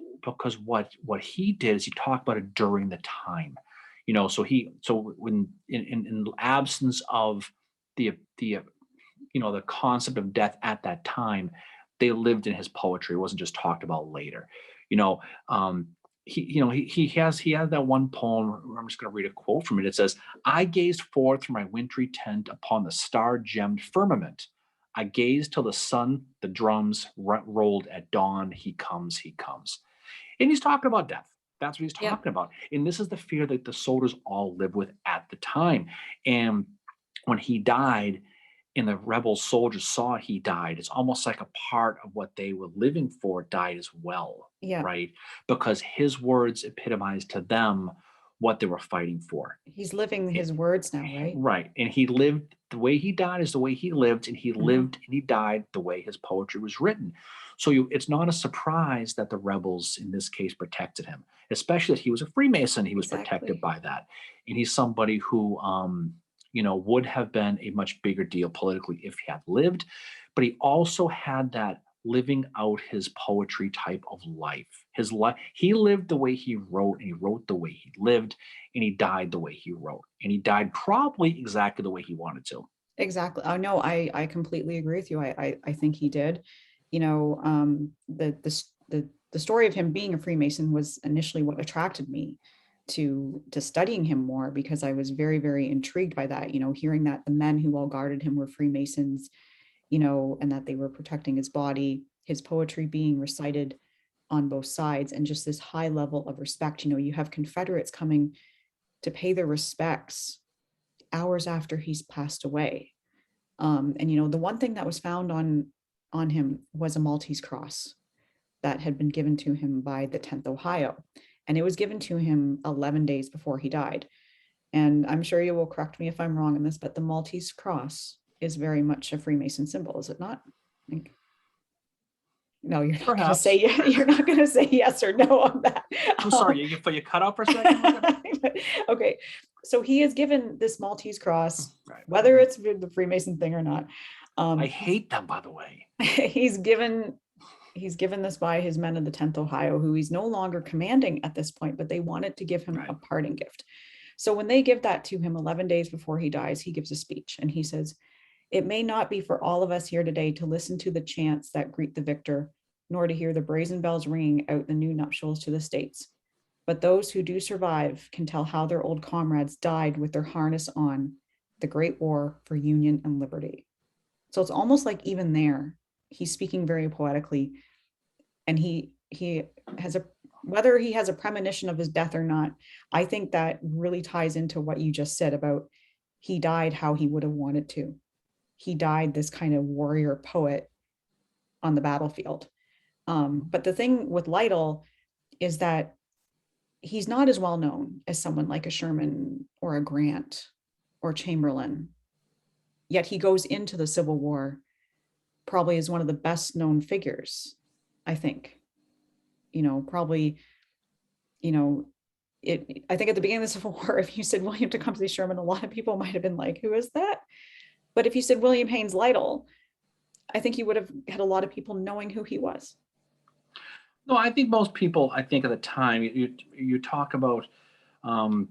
what he did is he talked about it during the time. So when in absence of the the concept of death at that time, they lived in his poetry. It wasn't just talked about later. You know, um, he has that one poem. I'm just going to read a quote from it. It says, "I gazed forth from my wintry tent upon the star-gemmed firmament. I gazed till the sun, the drums rolled at dawn. He comes, he comes." And he's talking about death. That's what he's Yeah. talking about. And this is the fear that the soldiers all lived with at the time. And when he died, and the rebel soldiers saw he died, it's almost like a part of what they were living for died as well, Yeah. right? Because his words epitomized to them what they were fighting for. He's living It, his words now, right? right. And he lived the way he died is the way he lived, and he Mhm. lived and he died the way his poetry was written. So it's not a surprise that the rebels in this case protected him, especially that he was a Freemason. He was protected Exactly. by that. And he's somebody who would have been a much bigger deal politically if he had lived. But he also had that living out his poetry type of life. His life, he lived the way he wrote, and he wrote the way he lived, and he died the way he wrote. And he died probably exactly the way he wanted to. Exactly. Oh no, I completely agree with you. I think he did. The story of him being a Freemason was initially what attracted me to studying him more, because I was very, very intrigued by that, hearing that the men who all guarded him were Freemasons, and that they were protecting his body, his poetry being recited on both sides, and just this high level of respect. You have Confederates coming to pay their respects hours after he's passed away. And the one thing that was found on him was a Maltese cross that had been given to him by the 10th Ohio, and it was given to him 11 days before he died. And I'm sure you will correct me if I'm wrong in this, but the Maltese cross is very much a Freemason symbol, is it not? Like, no, you're not going to say Perhaps. you're not going to say yes or no on that. I'm sorry, you cut out for a second. Okay, so he is given this Maltese cross, Right. whether it's the Freemason thing or not. I He's hate them, by the way. he's given this by his men of the 10th Ohio, who he's no longer commanding at this point, but they wanted to give him a Right. parting gift. So when they give that to him 11 days before he dies, he gives a speech and he says, "It may not be for all of us here today to listen to the chants that greet the victor, nor to hear the brazen bells ringing out the new nuptials to the states. But those who do survive can tell how their old comrades died with their harness on, the great war for union and liberty." So it's almost like even there, he's speaking very poetically, and he has a, whether he has a premonition of his death or not, I think that really ties into what you just said about he died how he would have wanted to. He died this kind of warrior poet on the battlefield. But the thing with Lytle is that he's not as well known as someone like a Sherman or a Grant or Chamberlain. Yet he goes into the Civil War probably is one of the best known figures, I think. Probably, you know, I think at the beginning of the Civil War, if you said William Tecumseh Sherman, a lot of people might have been like, who is that? But if you said William Haines Lytle, I think you would have had a lot of people knowing who he was. No, I think most people, I think at the time, um,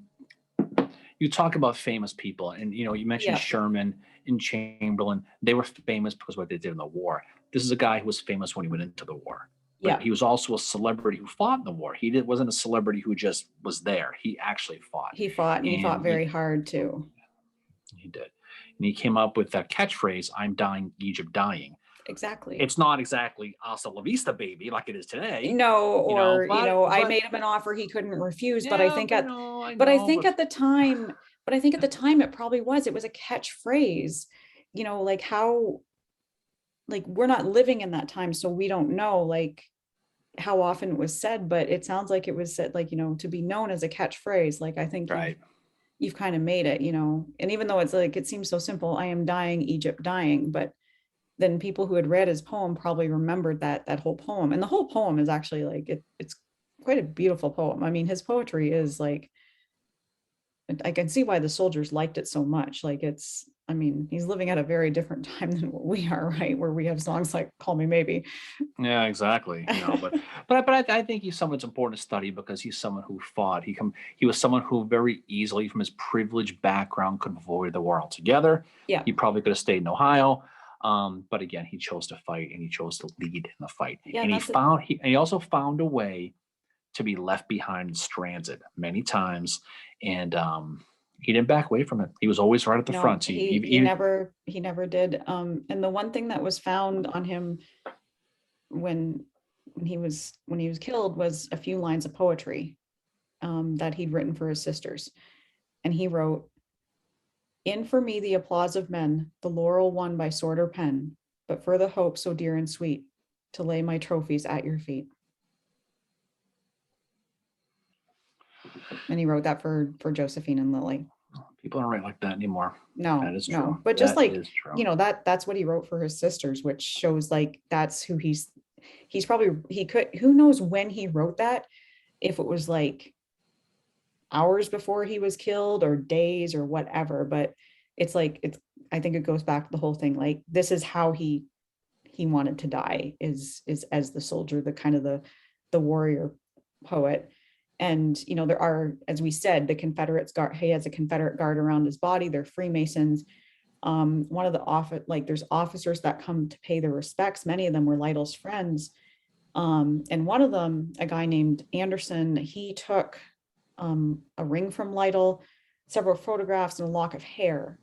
you talk about famous people, and you mentioned Yeah. Sherman and Chamberlain. They were famous because of what they did in the war. This is a guy who was famous when he went into the war, but Yeah. he was also a celebrity who fought in the war. Wasn't a celebrity who just was there. He actually fought, He fought, and he fought and very hard too. he did. And he came up with that catchphrase, "I'm dying, Egypt dying." Exactly. It's not exactly "Hasta la vista, baby," like it is today, No, or I but made him an offer he couldn't refuse. But I yeah, think but at no, I but I know, think but at the time, it probably was. It was a catchphrase, like how, like, we're not living in that time, so we don't know like how often it was said, but it sounds like it was said, like, to be known as a catchphrase. Like, I think right. you've kind of made it, and even though it's like, it seems so simple, I am dying, Egypt dying, but then people who had read his poem probably remembered that whole poem. And the whole poem is actually like, it's quite a beautiful poem. I mean, his poetry is like, I can see why the soldiers liked it so much. Like, I mean, he's living at a very different time than what we are, right? Where we have songs like Call Me Maybe. Yeah, exactly. But I think he's someone that's important to study because he's someone who fought. He was someone who very easily, from his privileged background, could avoid the war altogether. Yeah. He probably could have stayed in Ohio, but again, he chose to fight and he chose to lead in the fight. Yeah. And And he also found a way to be left behind and stranded many times, and he didn't back away from it. He was always right at the no, front. he never did. And the one thing that was found on him when when he was killed was a few lines of poetry that he'd written for his sisters. And he wrote, "In for me the applause of men, the laurel won by sword or pen, but for the hope so dear and sweet, to lay my trophies at your feet." And he wrote that for Josephine and Lily. People don't write like that anymore. No, That is true. no, but just That like, is true. that's what he wrote for his sisters, which shows like that's who he's probably, who knows when he wrote that, if it was like hours before he was killed or days or whatever. But it's like, I think it goes back to the whole thing, like, this is how he wanted to die, is as the soldier, the kind of the warrior poet. And there are, as we said, the Confederates guard, he has a Confederate guard around his body, they're Freemasons. One of the like, there's officers that come to pay their respects, many of them were Lytle's friends. And one of them, a guy named Anderson, he took a ring from Lytle, several photographs, and a lock of hair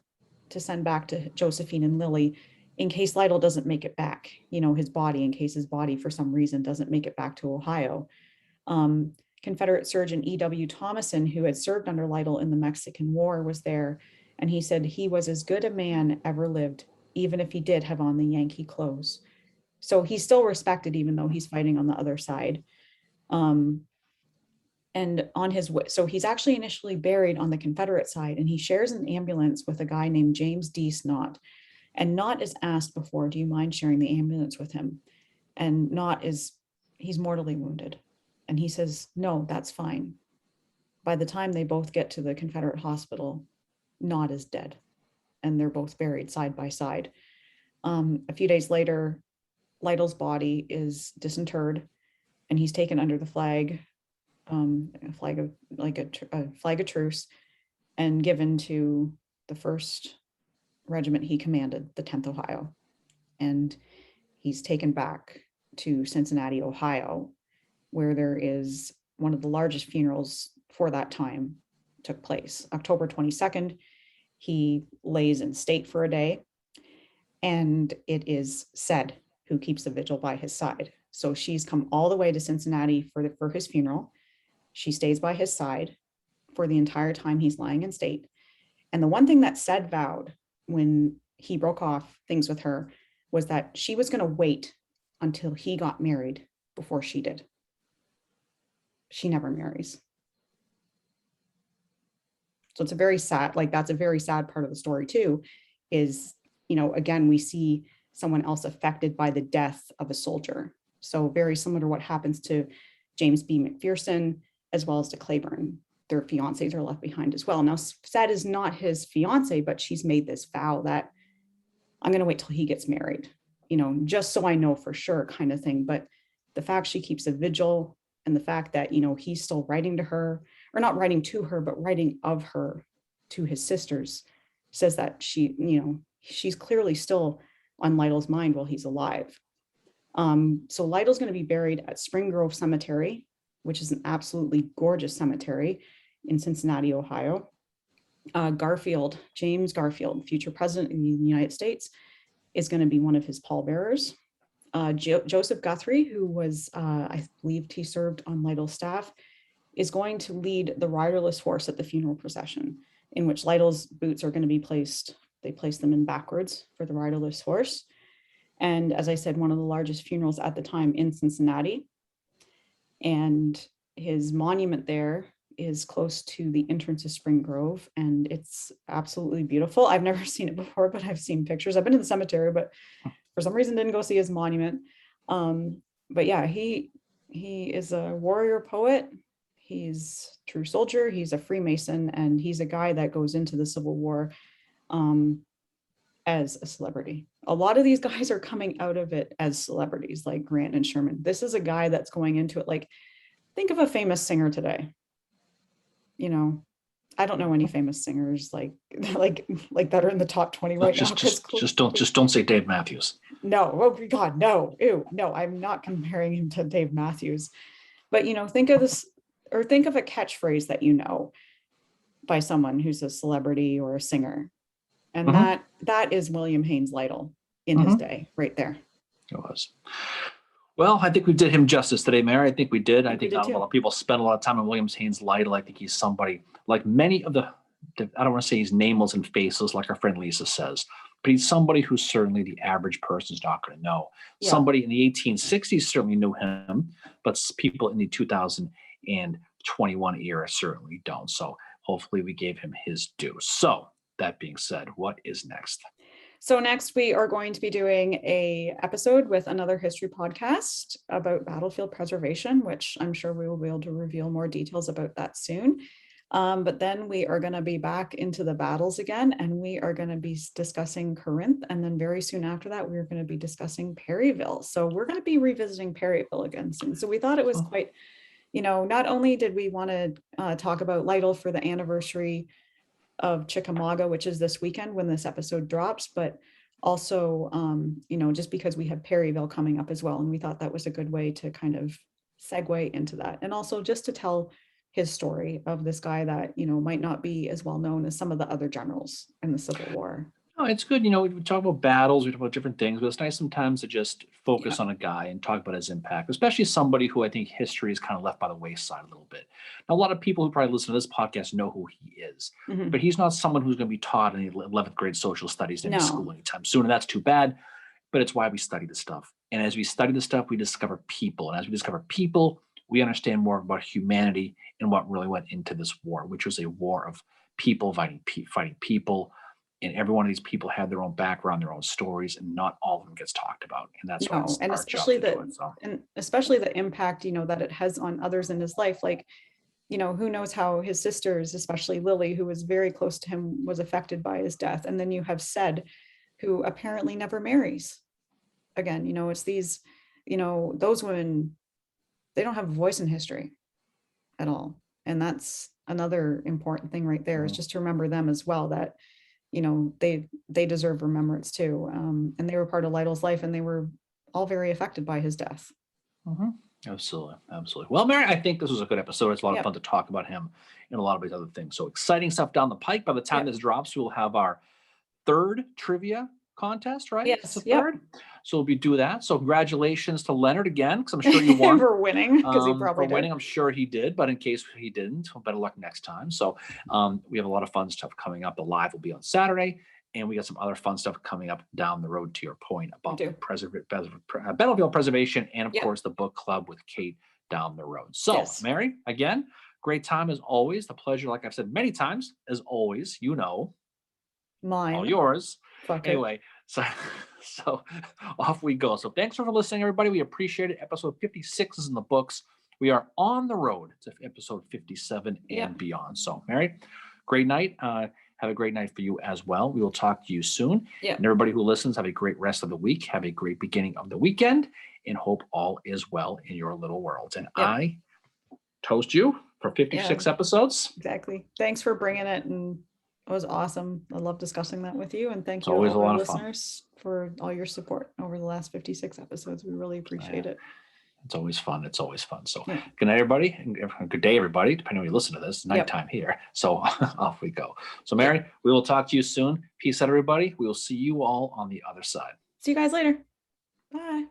to send back to Josephine and Lily, in case Lytle doesn't make it back, his body, in case his body for some reason doesn't make it back to Ohio. Confederate surgeon E.W. Thomason, who had served under Lytle in the Mexican War, was there. And he said he was as good a man ever lived, even if he did have on the Yankee clothes. So he's still respected, even though he's fighting on the other side. And on his way, so he's actually initially buried on the Confederate side, and he shares an ambulance with a guy named James D. Snott. And Knott is asked before, do you mind sharing the ambulance with him? And Knott he's mortally wounded. And he says, no, that's fine. By the time they both get to the Confederate hospital, Knott is dead. And they're both buried side by side. A few days later, Lytle's body is disinterred, and he's taken under the flag, a flag of truce, and given to the first regiment he commanded, the 10th Ohio. And he's taken back to Cincinnati, Ohio, where there is one of the largest funerals for that time took place. October 22nd, he lays in state for a day, and it is said who keeps the vigil by his side. So she's come all the way to Cincinnati for his funeral. She stays by his side for the entire time he's lying in state. And the one thing that Said vowed when he broke off things with her was that she was going to wait until he got married before she did. She never marries. So it's a very sad, like, that's a very sad part of the story too, is, again, we see someone else affected by the death of a soldier. So very similar to what happens to James B. McPherson, as well as to Claiborne. Their fiancés are left behind as well. Now, Sad is not his fiance, but she's made this vow that I'm going to wait till he gets married, just so I know for sure kind of thing. But the fact she keeps a vigil and the fact that, he's still writing to her, or not writing to her, but writing of her to his sisters, says that she's clearly still on Lytle's mind while he's alive. So Lytle's going to be buried at Spring Grove Cemetery, which is an absolutely gorgeous cemetery in Cincinnati, Ohio. James Garfield, future president of the United States, is going to be one of his pallbearers. Joseph Guthrie, who was, I believe he served on Lytle's staff, is going to lead the riderless horse at the funeral procession, in which Lytle's boots are going to be placed. They place them in backwards for the riderless horse. And as I said, one of the largest funerals at the time in Cincinnati. And his monument there is close to the entrance of Spring Grove, and it's absolutely beautiful. I've never seen it before, but I've seen pictures. I've been to the cemetery, but for some reason didn't go see his monument. But yeah, he is a warrior poet. He's a true soldier. He's a Freemason, and he's a guy that goes into the Civil War as a celebrity. A lot of these guys are coming out of it as celebrities, like Grant and Sherman. This is a guy that's going into it like, think of a famous singer today. I don't know any famous singers like that are in the top 20 right now. Just don't say Dave Matthews. No, oh God, no. Ew, no, I'm not comparing him to Dave Matthews. But think of this, or think of a catchphrase that by someone who's a celebrity or a singer. And that is William Haines Lytle in his day, right there. It was. Well, I think we did him justice today, Mary. I think we did. I think not a lot of people spend a lot of time on William Haines Lytle. I think he's somebody like many of I don't want to say he's nameless and faceless like our friend Lisa says, but he's somebody who certainly the average person's not going to know. Yeah. Somebody in the 1860s certainly knew him, but people in the 2021 era certainly don't. So hopefully we gave him his due. So that being said, what is next? So next we are going to be doing a episode with another history podcast about battlefield preservation, which I'm sure we will be able to reveal more details about that soon. But then we are going to be back into the battles again, and we are going to be discussing Corinth. And then very soon after that, we're going to be discussing Perryville. So we're going to be revisiting Perryville again soon. So we thought it was quite, not only did we want to talk about Lytle for the anniversary of Chickamauga, which is this weekend when this episode drops, but also, just because we have Perryville coming up as well. And we thought that was a good way to kind of segue into that. And also just to tell his story of this guy that, might not be as well known as some of the other generals in the Civil War. No, it's good. We talk about battles, we talk about different things, but it's nice sometimes to just focus on a guy and talk about his impact, especially somebody who I think history is kind of left by the wayside a little bit. Now, a lot of people who probably listen to this podcast know who he is, but he's not someone who's going to be taught in the 11th grade social studies in school anytime soon. And that's too bad, but it's why we study this stuff. And as we study this stuff, we discover people. And as we discover people, we understand more about humanity and what really went into this war, which was a war of people fighting people. And every one of these people had their own background, their own stories, and not all of them gets talked about. And that's why it's our job to do it. And especially the impact, that it has on others in his life. Like, who knows how his sisters, especially Lily, who was very close to him, was affected by his death. And then you have Sed, who apparently never marries again. It's these, those women, they don't have a voice in history at all. And that's another important thing right there, is just to remember them as well, that they deserve remembrance too. And they were part of Lytle's life, and they were all very affected by his death. Absolutely. Well, Mary, I think this was a good episode. It's a lot of fun to talk about him and a lot of these other things. So exciting stuff down the pike. By the time this drops, we'll have our third trivia contest, right? Yes. It's the third. So we'll do that. So congratulations to Leonard again, because I'm sure you won. For winning, because he probably did. Winning, I'm sure he did, but in case he didn't, well, better luck next time. So we have a lot of fun stuff coming up. The live will be on Saturday, and we got some other fun stuff coming up down the road, to your point, about battlefield preservation, and of course the book club with Kate down the road. So Mary, again, great time as always. The pleasure, like I've said many times, as always, mine, all yours. Fuck anyway, So off we go. So thanks for listening, everybody. We appreciate it. Episode 56 is in the books. We are on the road to episode 57 and beyond. So, Mary, great night. Have a great night for you as well. We will talk to you soon. Yeah. And everybody who listens, have a great rest of the week. Have a great beginning of the weekend, and hope all is well in your little world. And I toast you for 56 episodes. Exactly. Thanks for bringing it. And it was awesome. I love discussing that with you. And thank It's you always to a all lot our of fun. listeners for all your support over the last 56 episodes. We really appreciate it. It's always fun. It's always fun. So good night, everybody. And good day, everybody, depending on when you listen to this. It's nighttime here. So off we go. So, Mary, we will talk to you soon. Peace out, everybody. We will see you all on the other side. See you guys later. Bye.